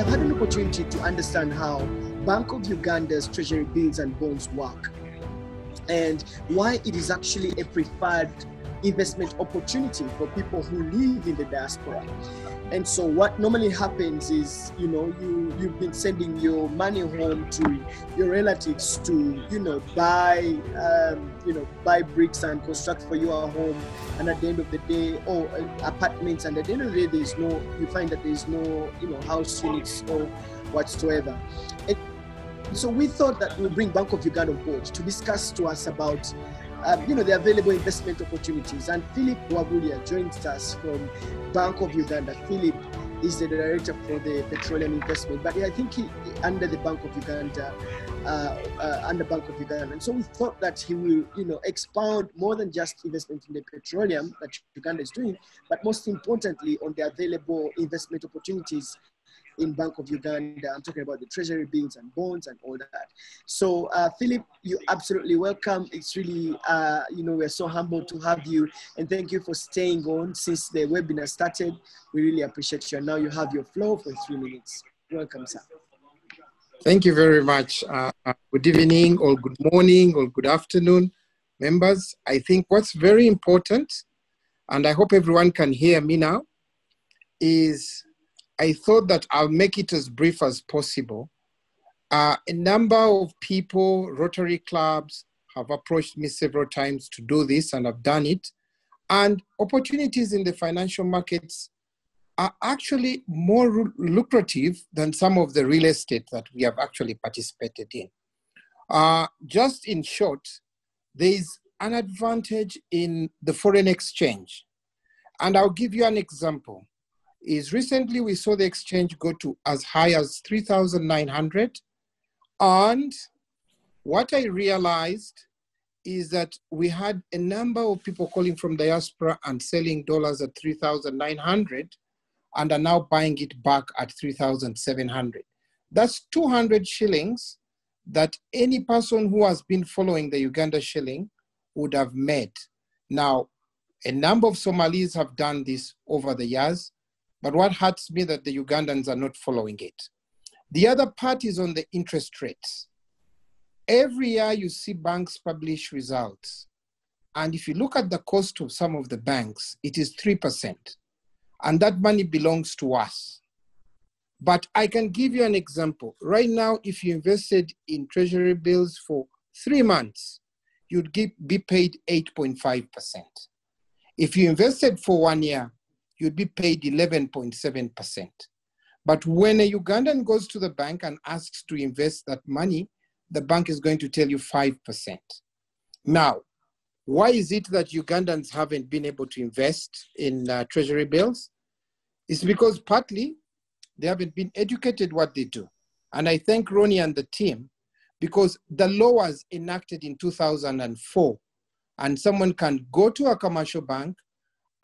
I've had an opportunity to understand how Bank of Uganda's treasury bills and bonds work, and why it is actually a preferred investment opportunity for people who live in the diaspora. And so what normally happens is, you've been sending your money home to your relatives to, buy bricks and construct for your home. And at the end of the day, or apartments, and at the end of the day, you find that there's no, house units or whatsoever. And so we thought that we'll bring Bank of Uganda on board to discuss to us about the available investment opportunities. And Philip Wabulya joins us from Bank of Uganda. Philip is the director for the petroleum investment, but I think he under the Bank of Uganda, And so we thought that he will, expound more than just investment in the petroleum that Uganda is doing, but most importantly on the available investment opportunities in Bank of Uganda. I'm talking about the treasury bills and bonds and all that. So Philip, you're absolutely welcome. It's really, we're so humbled to have you, and thank you for staying on since the webinar started. We really appreciate you. And now you have your floor for 3 minutes. Welcome, sir. Thank you very much. Good evening, or good morning, or good afternoon, members. I think what's very important, and I hope everyone can hear me now, is I thought that I'll make it as brief as possible. A number of people, Rotary clubs, have approached me several times to do this, and I've done it. And opportunities in the financial markets are actually more lucrative than some of the real estate that we have actually participated in. Just in short, there is an advantage in the foreign exchange. And I'll give you an example. Recently we saw the exchange go to as high as 3,900. And what I realized is that we had a number of people calling from diaspora and selling dollars at 3,900 and are now buying it back at 3,700. That's 200 shillings that any person who has been following the Uganda shilling would have made. Now, a number of Somalis have done this over the years, but what hurts me that the Ugandans are not following it. The other part is on the interest rates. Every year you see banks publish results. And if you look at the cost of some of the banks, it is 3%. And that money belongs to us. But I can give you an example. Right now, if you invested in treasury bills for 3 months, you'd be paid 8.5%. If you invested for 1 year, you'd be paid 11.7%. But when a Ugandan goes to the bank and asks to invest that money, the bank is going to tell you 5%. Now, why is it that Ugandans haven't been able to invest in treasury bills? It's because partly they haven't been educated what they do. And I thank Ronnie and the team, because the law was enacted in 2004, and someone can go to a commercial bank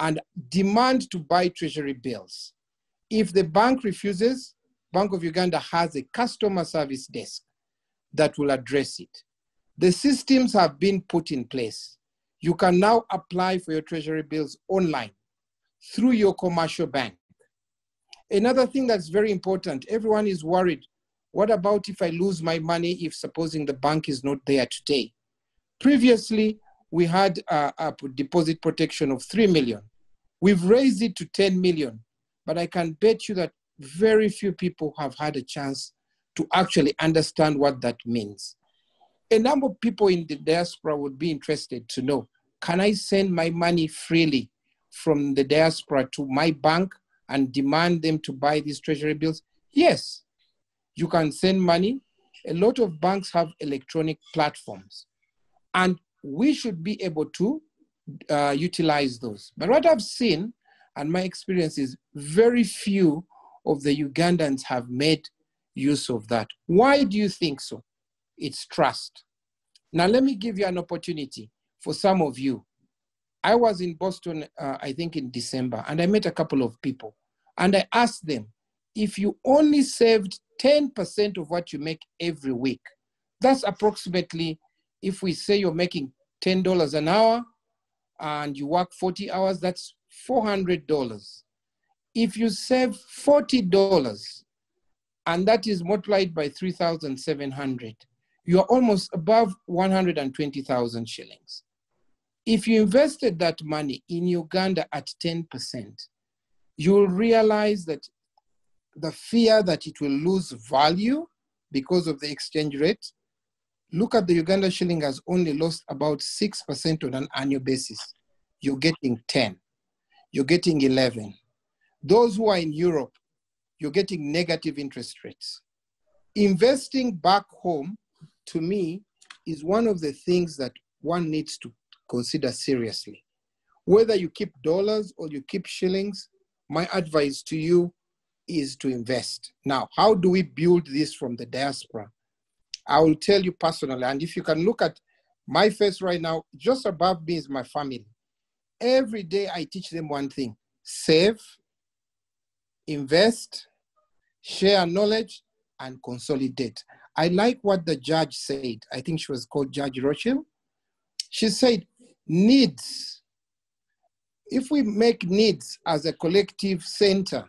and demand to buy treasury bills. If the bank refuses, Bank of Uganda has a customer service desk that will address it. The systems have been put in place. You can now apply for your treasury bills online through your commercial bank. Another thing that's very important, everyone is worried, what about if I lose my money if supposing the bank is not there today? Previously, we had a deposit protection of 3 million. We've raised it to 10 million, but I can bet you that very few people have had a chance to actually understand what that means. A number of people in the diaspora would be interested to know, can I send my money freely from the diaspora to my bank and demand them to buy these treasury bills? Yes, you can send money. A lot of banks have electronic platforms, and we should be able to utilize those. But what I've seen, and my experience is very few of the Ugandans have made use of that. Why do you think so? It's trust. Now, let me give you an opportunity for some of you. I was in Boston, I think in December, and I met a couple of people. And I asked them, if you only saved 10% of what you make every week, that's approximately, if we say you're making $10 an hour and you work 40 hours, that's $400. If you save $40 and that is multiplied by 3,700, you are almost above 120,000 shillings. If you invested that money in Uganda at 10%, you will realize that the fear that it will lose value because of the exchange rate. Look at the Uganda shilling has only lost about 6% on an annual basis. You're getting 10, you're getting 11. Those who are in Europe, you're getting negative interest rates. Investing back home, to me, is one of the things that one needs to consider seriously. Whether you keep dollars or you keep shillings, my advice to you is to invest. Now, how do we build this from the diaspora? I will tell you personally, and if you can look at my face right now, just above me is my family. Every day I teach them one thing: save, invest, share knowledge, and consolidate. I like what the judge said. I think she was called Judge Rochelle. She said, needs. If we make needs as a collective center,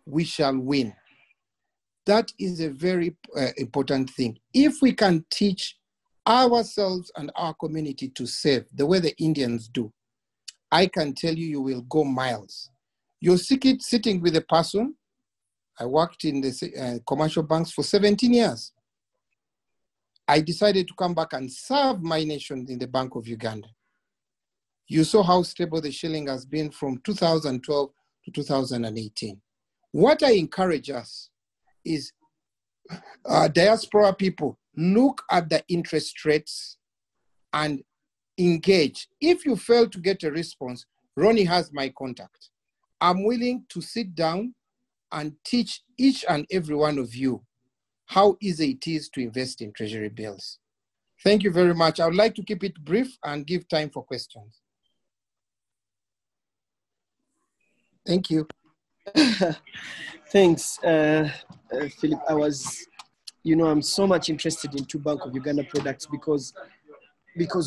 we shall win. That is a very important thing. If we can teach ourselves and our community to save the way the Indians do, I can tell you, you will go miles. You're sitting with a person. I worked in the commercial banks for 17 years. I decided to come back and serve my nation in the Bank of Uganda. You saw how stable the shilling has been from 2012 to 2018. What I encourage us is diaspora people, look at the interest rates and engage. If you fail to get a response, Ronnie has my contact. I'm willing to sit down and teach each and every one of you how easy it is to invest in treasury bills. Thank you very much. I would like to keep it brief and give time for questions. Thank you. Thanks, Philip. I'm so much interested into Bank of Uganda products because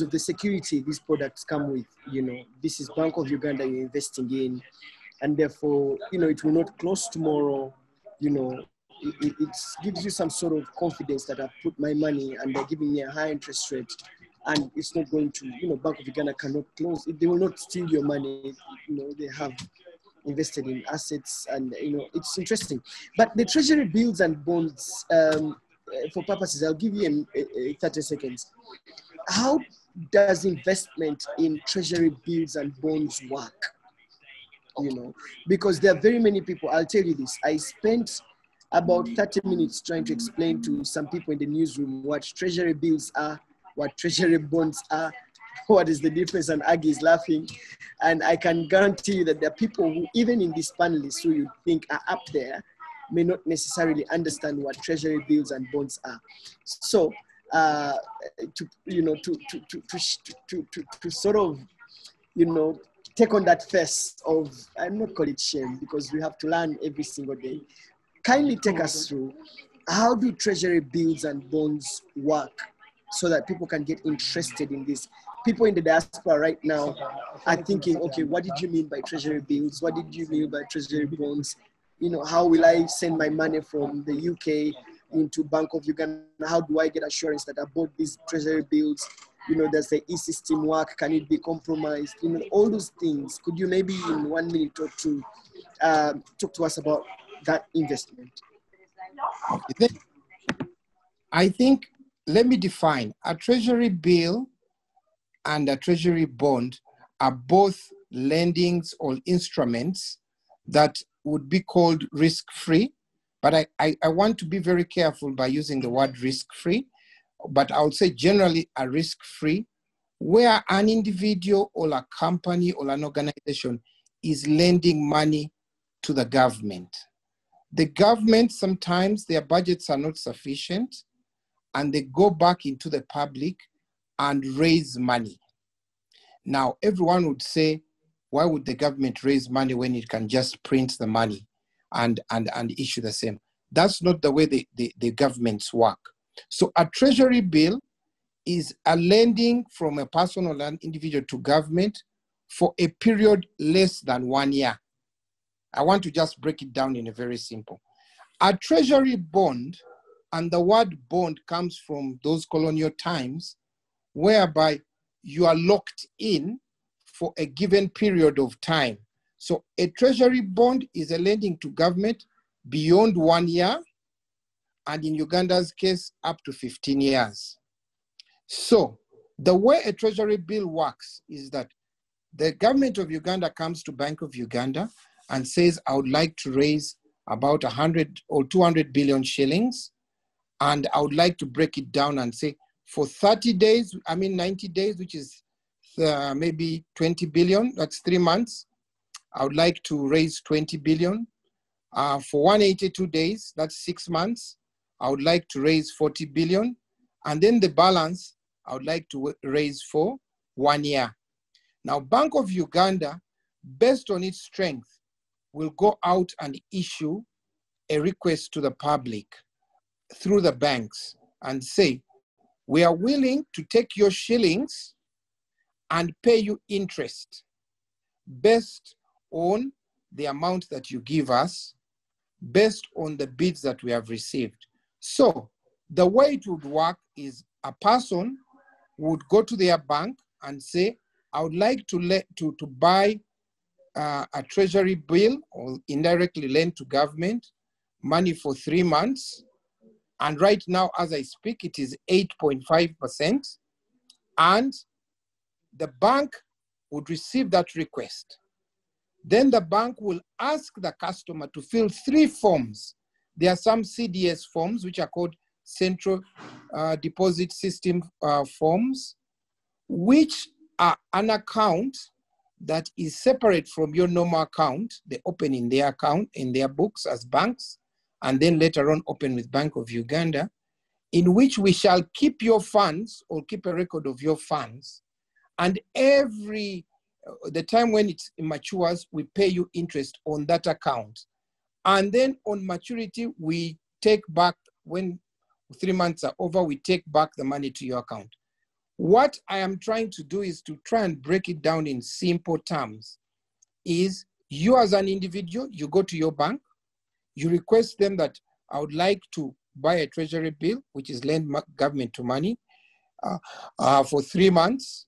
of the security these products come with. This is Bank of Uganda you're investing in, and therefore, it will not close tomorrow. It gives you some sort of confidence that I've put my money and they're giving me a high interest rate, and it's not going to, Bank of Uganda cannot close. They will not steal your money. They have invested in assets, and it's interesting. But the treasury bills and bonds, for purposes, I'll give you 30 seconds. How does investment in treasury bills and bonds work? Because there are very many people. I'll tell you this. I spent about 30 minutes trying to explain to some people in the newsroom what treasury bills are, what treasury bonds are, what is the difference, and Aggie is laughing. And I can guarantee you that there are people who, even in this panelists, who you think are up there, may not necessarily understand what treasury bills and bonds are. So, to sort of, take on that face of, I'm not call it shame, because we have to learn every single day. Kindly take us through, how do treasury bills and bonds work so that people can get interested in this? People in the diaspora right now are thinking, okay, what did you mean by treasury bills? What did you mean by treasury bonds? How will I send my money from the UK into Bank of Uganda? How do I get assurance that I bought these treasury bills? Does the e-system work? Can it be compromised? All those things. Could you maybe in 1 minute talk to us about that investment? Okay. I think, let me define. A treasury bill and a treasury bond are both lendings or instruments that would be called risk-free. But I want to be very careful by using the word risk-free. But I would say generally a risk-free, where an individual or a company or an organization is lending money to the government. The government, sometimes their budgets are not sufficient, and they go back into the public and raise money. Now, everyone would say, why would the government raise money when it can just print the money and issue the same? That's not the way the governments work. So a treasury bill is a lending from a person or an individual to government for a period less than 1 year. I want to just break it down in a very simple. A treasury bond, and the word bond comes from those colonial times, whereby you are locked in for a given period of time. So a treasury bond is a lending to government beyond 1 year, and in Uganda's case, up to 15 years. So the way a treasury bill works is that the government of Uganda comes to Bank of Uganda and says, I would like to raise about 100 or 200 billion shillings, and I would like to break it down and say, for 90 days, which is maybe 20 billion, that's 3 months, I would like to raise 20 billion. For 182 days, that's 6 months, I would like to raise 40 billion. And then the balance, I would like to raise for 1 year. Now, Bank of Uganda, based on its strength, will go out and issue a request to the public through the banks and say, we are willing to take your shillings and pay you interest based on the amount that you give us, based on the bids that we have received. So the way it would work is a person would go to their bank and say, I would like to buy a treasury bill or indirectly lend to government money for 3 months. And right now, as I speak, it is 8.5%. And the bank would receive that request. Then the bank will ask the customer to fill 3 forms. There are some CDS forms, which are called Central Deposit System forms, which are an account that is separate from your normal account. They open in their account, in their books as banks, and then later on open with Bank of Uganda, in which we shall keep your funds or keep a record of your funds. And the time when it matures, we pay you interest on that account. And then on maturity, we take back, when 3 months are over, we take back the money to your account. What I am trying to do is to try and break it down in simple terms. Is you as an individual, you go to your bank, you request them that I would like to buy a treasury bill, which is lend government to money for 3 months.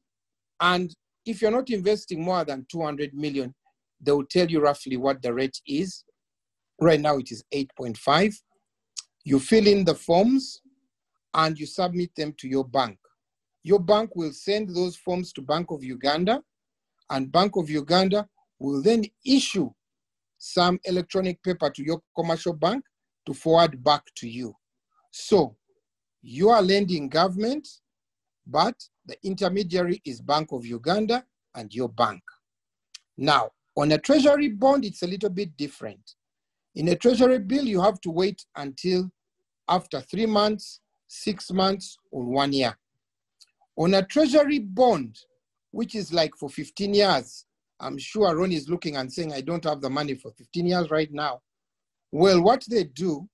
And if you're not investing more than 200 million, they will tell you roughly what the rate is. Right now it is 8.5. You fill in the forms and you submit them to your bank. Your bank will send those forms to Bank of Uganda, and Bank of Uganda will then issue some electronic paper to your commercial bank to forward back to you. So you are lending government, but the intermediary is Bank of Uganda and your bank. Now, on a treasury bond, it's a little bit different. In a treasury bill, you have to wait until after 3 months, 6 months, or 1 year. On a treasury bond, which is like for 15 years, I'm sure Ron is looking and saying, I don't have the money for 15 years right now. Well, what they do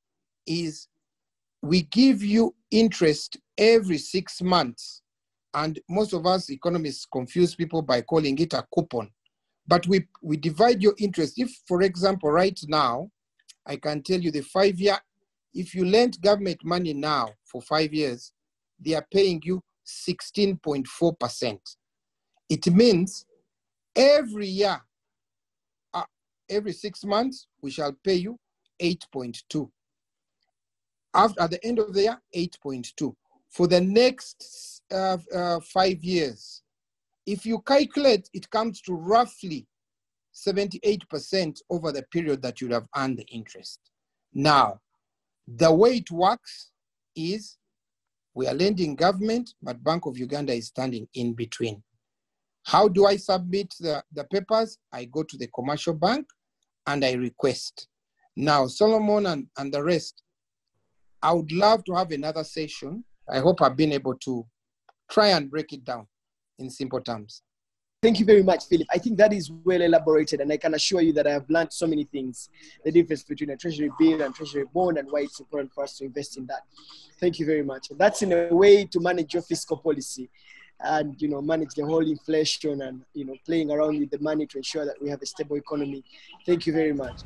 is we give you interest every 6 months. And most of us economists confuse people by calling it a coupon. But we divide your interest. If, for example, right now, I can tell you the 5-year, if you lend government money now for 5 years, they are paying you 16.4%. It means every year, every 6 months, we shall pay you 8.2. At the end of the year, 8.2. For the next 5 years, if you calculate, it comes to roughly 78% over the period that you'd have earned the interest. Now, the way it works is we are lending government, but Bank of Uganda is standing in between. How do I submit the papers? I go to the commercial bank and I request. Now, Solomon and the rest, I would love to have another session. I hope I've been able to try and break it down in simple terms. Thank you very much, Philip. I think that is well elaborated, and I can assure you that I have learned so many things, the difference between a treasury bill and treasury bond and why it's important for us to invest in that. Thank you very much. That's in a way to manage your fiscal policy and, manage the whole inflation and, playing around with the money to ensure that we have a stable economy. Thank you very much.